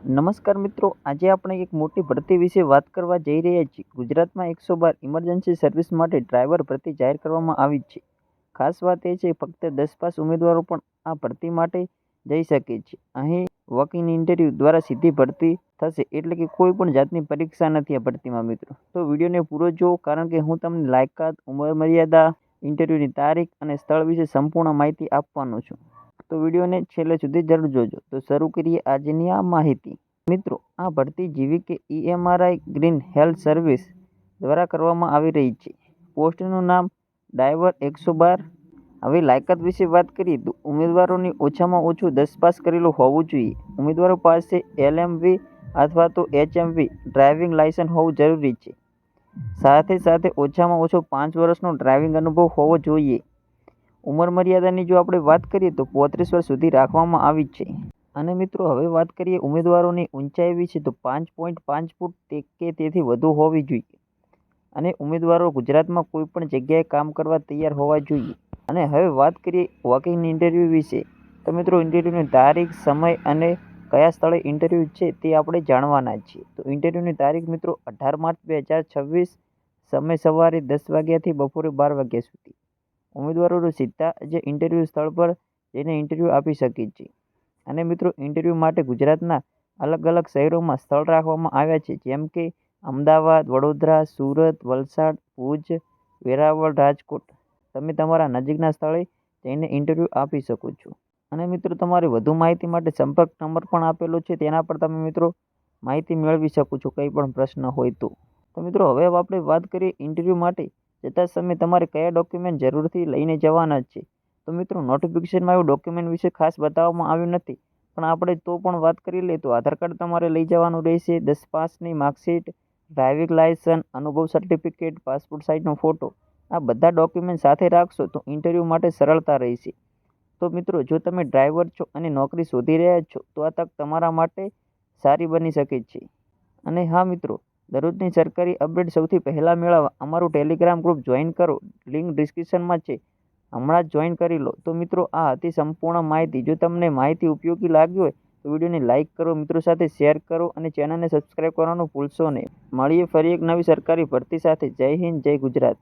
નમસ્કાર મિત્રો, આજે આપણે એક મોટી ભરતી વિશે વાત કરવા જઈ રહ્યા છીએ. ગુજરાતમાં 112 ઇમરજન્સી સર્વિસ માટે ડ્રાઈવર ભરતી જાહેર કરવામાં આવી છે. ખાસ વાત એ છે ફક્ત 10 પાસ ઉમેદવારો પણ આ ભરતી માટે જઈ શકે છે. અહીં વોક ઇન ઇન્ટરવ્યૂ દ્વારા સીધી ભરતી થશે, એટલે કે કોઈ પણ જાતની પરીક્ષા નથી આ ભરતીમાં મિત્રો. તો વિડીયોને પૂરો જુઓ, કારણ કે હું તમને લાયકાત, ઉંમર મર્યાદા, ઇન્ટરવ્યૂની તારીખ અને સ્થળ વિશે સંપૂર્ણ માહિતી આપવાનો છું. તો વિડીયોને છેલ્લે સુધી જરૂર જોજો. તો શરૂ કરીએ આજની આ માહિતી. મિત્રો, આ ભરતી જેવી કે EMRI ગ્રીન હેલ્થ સર્વિસ દ્વારા કરવામાં આવી રહી છે. પોસ્ટનું નામ ડ્રાઈવર 112. હવે લાયકાત વિશે વાત કરીએ તો ઉમેદવારોની ઓછામાં ઓછું 10 પાસ કરેલું હોવું જોઈએ. ઉમેદવારો પાસે LMV અથવા તો HMV ડ્રાઇવિંગ લાયસન્સ હોવું જરૂરી છે. સાથે ઓછામાં ઓછો 5 વર્ષનો ડ્રાઇવિંગ અનુભવ હોવો જોઈએ. ઉંમર મર્યાદાની જો આપણે વાત કરીએ તો 35 વર્ષ સુધી રાખવામાં આવી છે. અને મિત્રો, હવે વાત કરીએ ઉમેદવારોની ઊંચાઈ વિશે તો 5.5 ફૂટ કે તેથી વધુ હોવી જોઈએ. અને ઉમેદવારો ગુજરાતમાં કોઈ પણ જગ્યાએ કામ કરવા તૈયાર હોવા જોઈએ. અને હવે વાત કરીએ વોક ઇન ઇન્ટરવ્યૂ વિશે. તો મિત્રો, ઇન્ટરવ્યૂની તારીખ, સમય અને કયા સ્થળે ઇન્ટરવ્યૂ છે તે આપણે જાણવાના છીએ. તો ઇન્ટરવ્યૂની તારીખ મિત્રો 18 માર્ચ 2026, સમય સવારે 10 વાગ્યાથી બપોરે 12 વાગ્યા સુધી. ઉમેદવારો સીધા જે ઇન્ટરવ્યૂ સ્થળ પર જઈને ઇન્ટરવ્યૂ આપી શકે છે. અને મિત્રો, ઇન્ટરવ્યૂ માટે ગુજરાતના અલગ અલગ શહેરોમાં સ્થળ રાખવામાં આવ્યા છે, જેમ કે અમદાવાદ, વડોદરા, સુરત, વલસાડ, ભુજ, વેરાવળ, રાજકોટ. તમે તમારા નજીકના સ્થળે જઈને ઇન્ટરવ્યૂ આપી શકો છો. અને મિત્રો, તમારે વધુ માહિતી માટે સંપર્ક નંબર પણ આપેલો છે, તેના પર તમે મિત્રો માહિતી મેળવી શકો છો કંઈ પણ પ્રશ્ન હોય તો. તો મિત્રો, હવે આપણે વાત કરીએ ઇન્ટરવ્યૂ માટે જતા સમયે તમારે કયા ડોક્યુમેન્ટ જરૂરથી લઈને જવાના છે. તો મિત્રો, નોટિફિકેશનમાં એવું ડોક્યુમેન્ટ વિશે ખાસ બતાવવામાં આવ્યું નથી, પણ આપણે તો પણ વાત કરી લઈએ તો આધાર કાર્ડ તમારે લઈ જવાનું રહેશે, 10 પાસની માર્કશીટ, ડ્રાઇવિંગ લાયસન્સ, અનુભવ સર્ટિફિકેટ, પાસપોર્ટ સાઇઝનો ફોટો. આ બધા ડોક્યુમેન્ટ સાથે રાખશો તો ઇન્ટરવ્યૂ માટે સરળતા રહેશે. તો મિત્રો, જો તમે ડ્રાઈવર છો અને નોકરી શોધી રહ્યા છો તો આ તક તમારા માટે સારી બની શકે છે. અને હા મિત્રો, દરરોજની સરકારી અપડેટ સૌથી પહેલાં મેળવવા અમારું ટેલિગ્રામ ગ્રુપ જોઈન કરો. લિંક ડિસ્ક્રિપ્શનમાં છે, હમણાં જ જોઈન કરી લો. તો મિત્રો, આ હતી સંપૂર્ણ માહિતી. જો તમને માહિતી ઉપયોગી લાગી હોય તો વિડીયોને લાઇક કરો, મિત્રો સાથે શેર કરો અને ચેનલને સબસ્ક્રાઈબ કરવાનું ભૂલશો નહીં. મળીએ ફરી એક નવી સરકારી ભરતી સાથે. જય હિન્દ, જય ગુજરાત.